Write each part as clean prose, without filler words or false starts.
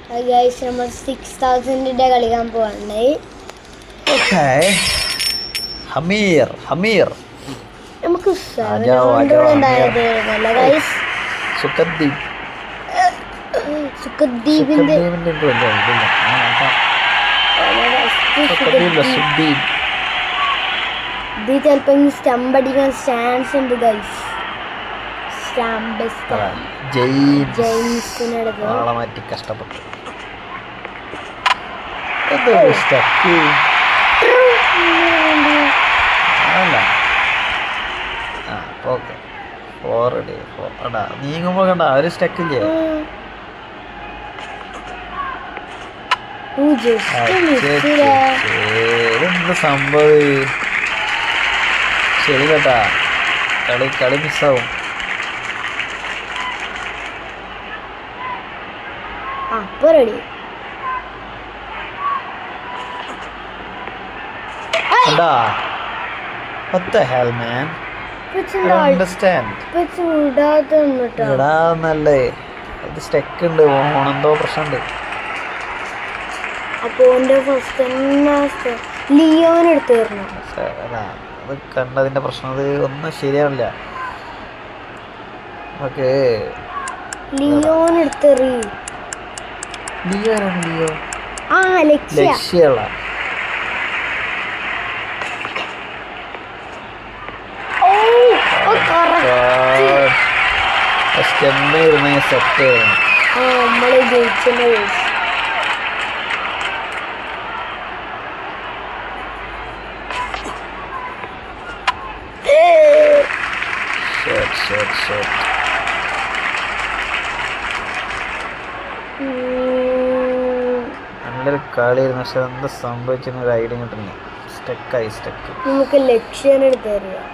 Guys നമ്മൾ 6000 കളിക്കാൻ പോവാണ്. ഹമീർ നമുക്ക് 700 ഉണ്ടായതല്ല ഗൈസ്. സുഖദ്വീപിന്റെ ഇത് ചിലപ്പോ സ്റ്റംപ് അടിക്കാൻ ചാൻസ് ഉണ്ട് ഗൈസ്. ജെയിംസിനടുത്ത് കഷ്ടപ്പെട്ടു. നീങ്ങുമ്പോ കണ്ട ഒരു സ്റ്റക്കില്ലേ? എന്ത് സംഭവം? ശരി കേട്ടാ, കളി മിസ്സാവും. Ready. What the hell, man? I don't understand. ഇടാന്നല്ലേ, അത് സ്റ്റക്ക് ഉണ്ട്, ഓണെന്തോ പ്രശ്നമുണ്ട്. അത് കണ്ടതിന്റെ പ്രശ്നം, അത് ഒന്നും ശരിയാവില്ല. ഓക്കെ, ലിയോ ലക്ഷ്യമുള്ള സെറ്റ് നമ്മള് ജയിച്ചത്. നല്ലൊരു കളിയായിരുന്നു, പക്ഷെ എന്താ സംഭവിച്ചെന്ന് ഒരു ഐഡിയ കിട്ടുന്നില്ല. സ്റ്റക്ക്. നമുക്ക് ലക്ഷ്യം എടുത്തറിയാം.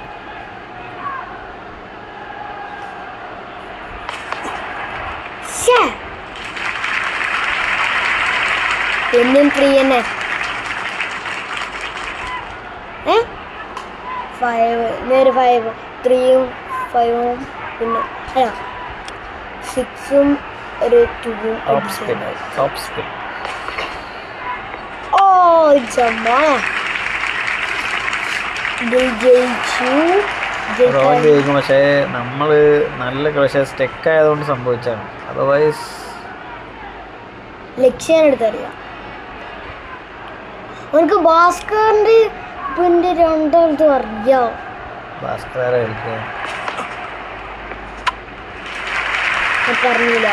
എന്നും പ്രിയനെ 5 3ഉം 5ഉം പിന്നെ 6ഉം ഒരു 2ഉം. പക്ഷേ നമ്മള് നല്ല കളി സ്റ്റക്ക് ആയതുകൊണ്ട് സംഭവിച്ചാണ്. അതർവൈസ് ലക്ഷ്യം എടുത്തറിയാം. അവർക്ക് ഭാസ്കറിന്റെ പിന്നെ രണ്ടാമത് അറിയാം. ഭാസ്കർ പറഞ്ഞില്ല.